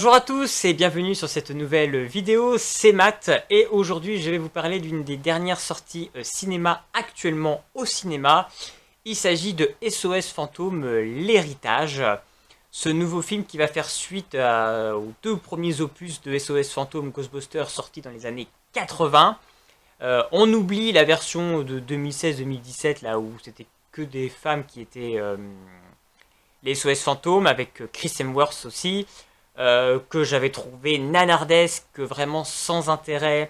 Bonjour à tous et bienvenue sur cette nouvelle vidéo, c'est Matt et aujourd'hui je vais vous parler d'une des dernières sorties cinéma actuellement au cinéma. Il s'agit de SOS Fantôme, l'héritage. Ce nouveau film qui va faire suite aux deux premiers opus de SOS Fantôme Ghostbusters sortis dans les années 80. On oublie la version de 2016-2017 là où c'était que des femmes qui étaient les SOS Fantômes avec Chris Hemsworth aussi. Que j'avais trouvé nanardesque, vraiment sans intérêt,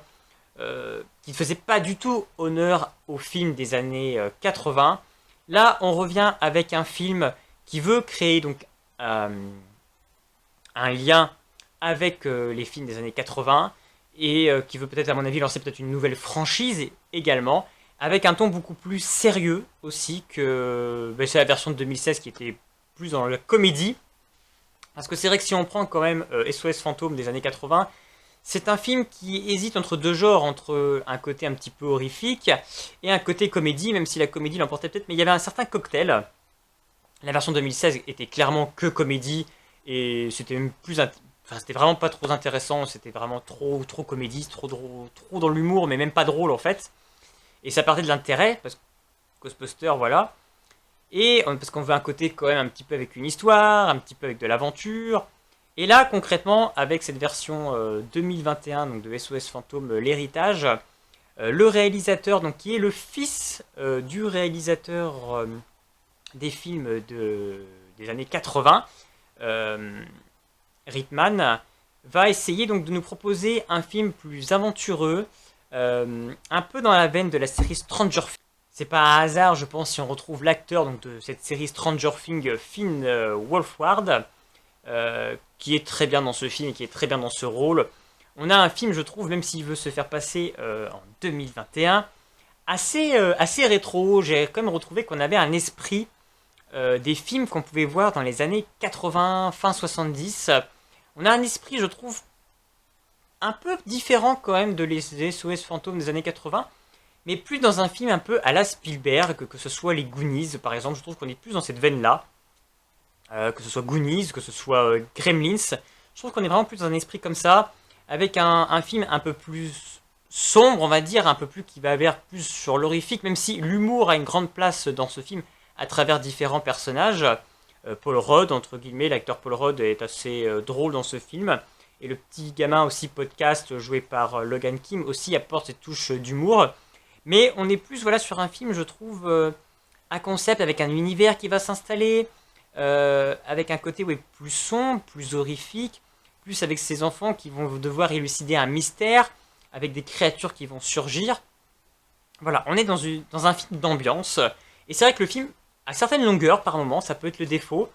qui ne faisait pas du tout honneur au film des années 80. Là, on revient avec un film qui veut créer donc un lien avec les films des années 80 et qui veut peut-être, à mon avis, lancer peut-être une nouvelle franchise également, avec un ton beaucoup plus sérieux aussi que c'est la version de 2016 qui était plus dans la comédie. Parce que c'est vrai que si on prend quand même SOS Fantôme des années 80, c'est un film qui hésite entre deux genres, entre un côté un petit peu horrifique et un côté comédie, même si la comédie l'emportait peut-être, mais il y avait un certain cocktail. La version 2016 était clairement que comédie, et c'était même plus... Enfin, c'était vraiment pas trop intéressant, c'était vraiment trop comédie, trop dans l'humour, mais même pas drôle en fait. Et ça partait de l'intérêt, parce que Ghostbusters, voilà. Et parce qu'on veut un côté quand même un petit peu avec une histoire, un petit peu avec de l'aventure. Et là, concrètement, avec cette version 2021 donc de SOS Fantôme, l'héritage, le réalisateur, donc qui est le fils du réalisateur des films des années 80, Rittman, va essayer donc de nous proposer un film plus aventureux, un peu dans la veine de la série Stranger Things. C'est pas un hasard, je pense, si on retrouve l'acteur donc de cette série Stranger Things, Finn Wolfhard, qui est très bien dans ce film et qui est très bien dans ce rôle. On a un film, je trouve, même s'il veut se faire passer en 2021, assez rétro. J'ai quand même retrouvé qu'on avait un esprit des films qu'on pouvait voir dans les années 80, fin 70. On a un esprit, je trouve, un peu différent quand même de les SOS Fantômes des années 80. Mais plus dans un film un peu à la Spielberg, que ce soit les Goonies par exemple, je trouve qu'on est plus dans cette veine-là. Que ce soit Goonies, que ce soit Gremlins, je trouve qu'on est vraiment plus dans un esprit comme ça, avec un film un peu plus sombre, on va dire, un peu plus qui va vers plus sur l'horrifique, même si l'humour a une grande place dans ce film à travers différents personnages. Paul Rudd, entre guillemets, l'acteur Paul Rudd est assez drôle dans ce film. Et le petit gamin aussi podcast joué par Logan Kim aussi apporte cette touche d'humour. Mais on est plus voilà, sur un film, je trouve, un concept avec un univers qui va s'installer, avec un côté plus sombre, plus horrifique, plus avec ces enfants qui vont devoir élucider un mystère, avec des créatures qui vont surgir. Voilà, on est dans un film d'ambiance. Et c'est vrai que le film a certaines longueurs par moment, ça peut être le défaut.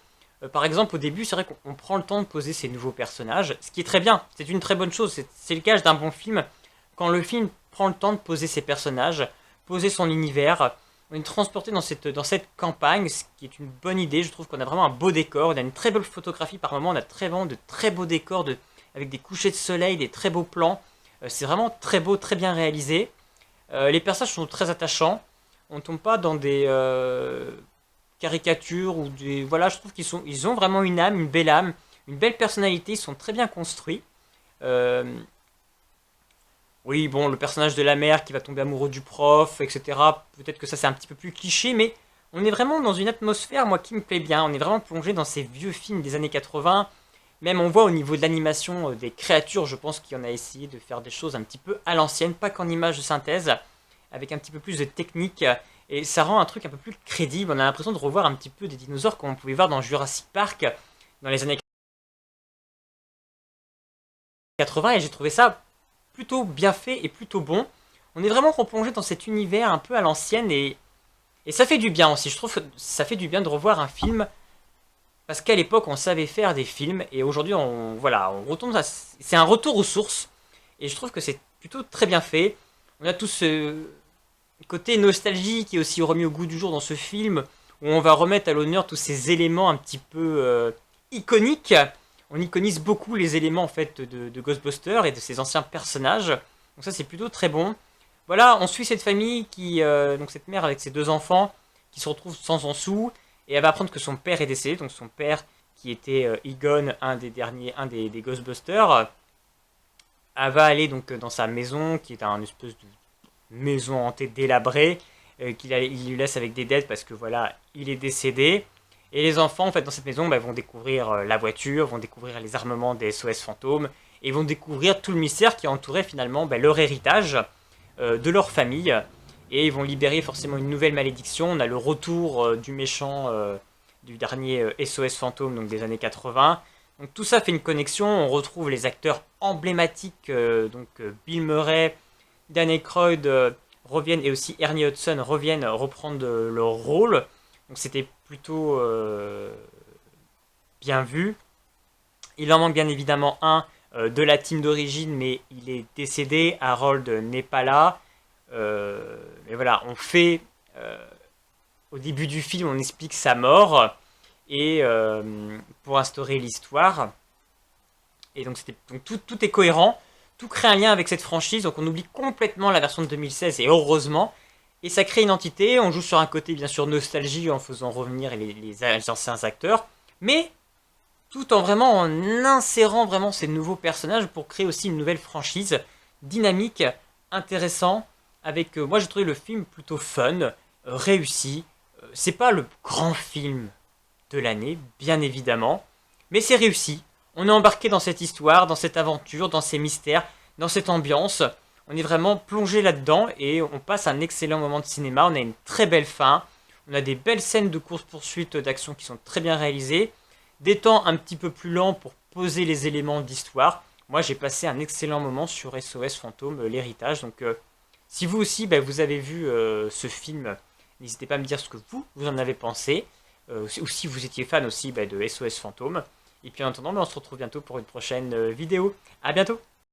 Par exemple, au début, c'est vrai qu'on prend le temps de poser ces nouveaux personnages, ce qui est très bien, c'est une très bonne chose, c'est le gage d'un bon film. Quand le film prend le temps de poser ses personnages, poser son univers, on est transporté dans cette campagne, ce qui est une bonne idée. Je trouve qu'on a vraiment un beau décor, on a une très belle photographie par moment, on a vraiment de très beaux décors avec des couchers de soleil, des très beaux plans. C'est vraiment très beau, très bien réalisé. Les personnages sont très attachants, on ne tombe pas dans des caricatures ou des... Voilà, je trouve ils ont vraiment une âme, une belle personnalité, ils sont très bien construits. Oui, bon, le personnage de la mère qui va tomber amoureux du prof, etc. Peut-être que ça c'est un petit peu plus cliché, mais on est vraiment dans une atmosphère, moi, qui me plaît bien. On est vraiment plongé dans ces vieux films des années 80. Même on voit au niveau de l'animation des créatures, je pense qu'il y en a essayé de faire des choses un petit peu à l'ancienne, pas qu'en image de synthèse, avec un petit peu plus de technique. Et ça rend un truc un peu plus crédible. On a l'impression de revoir un petit peu des dinosaures comme on pouvait voir dans Jurassic Park dans les années 80. Et j'ai trouvé ça plutôt bien fait et plutôt bon. On est vraiment replongé dans cet univers un peu à l'ancienne et ça fait du bien aussi. Je trouve que ça fait du bien de revoir un film parce qu'à l'époque on savait faire des films et aujourd'hui on retourne c'est un retour aux sources et je trouve que c'est plutôt très bien fait. On a tout ce côté nostalgie qui est aussi remis au goût du jour dans ce film où on va remettre à l'honneur tous ces éléments un petit peu iconiques. On iconise beaucoup les éléments en fait de Ghostbusters et de ses anciens personnages. Donc ça c'est plutôt très bon. Voilà, on suit cette famille donc cette mère avec ses deux enfants qui se retrouvent sans en sous et elle va apprendre que son père est décédé, donc son père qui était Egon, des Ghostbusters, elle va aller donc dans sa maison, qui est un espèce de maison hantée délabrée, il lui laisse avec des dettes parce que voilà, il est décédé. Et les enfants, en fait, dans cette maison, bah, vont découvrir la voiture, vont découvrir les armements des SOS fantômes, et vont découvrir tout le mystère qui entourait finalement bah, leur héritage, de leur famille. Et ils vont libérer forcément une nouvelle malédiction. On a le retour du méchant du dernier SOS fantôme, donc des années 80. Donc tout ça fait une connexion. On retrouve les acteurs emblématiques, Bill Murray, Dan Aykroyd reviennent, et aussi Ernie Hudson reviennent reprendre leur rôle. Donc c'était plutôt bien vu. Il en manque bien évidemment un de la team d'origine, mais il est décédé. Harold n'est pas là. Mais voilà, au début du film, on explique sa mort et pour instaurer l'histoire. Et donc, tout est cohérent, tout crée un lien avec cette franchise, donc on oublie complètement la version de 2016, et heureusement. Et ça crée une entité, on joue sur un côté bien sûr nostalgie en faisant revenir les anciens acteurs, mais tout en insérant vraiment ces nouveaux personnages pour créer aussi une nouvelle franchise, dynamique, intéressant, avec, moi j'ai trouvé le film plutôt fun, réussi. C'est pas le grand film de l'année, bien évidemment, mais c'est réussi. On est embarqué dans cette histoire, dans cette aventure, dans ces mystères, dans cette ambiance. On est vraiment plongé là-dedans et on passe un excellent moment de cinéma. On a une très belle fin. On a des belles scènes de course-poursuite d'action qui sont très bien réalisées. Des temps un petit peu plus lents pour poser les éléments d'histoire. Moi, j'ai passé un excellent moment sur SOS Fantôme, l'héritage. Donc, si vous aussi, bah, vous avez vu ce film, n'hésitez pas à me dire ce que vous en avez pensé. Ou si vous étiez fan aussi bah, de SOS Fantôme. Et puis en attendant, bah, on se retrouve bientôt pour une prochaine vidéo. A bientôt!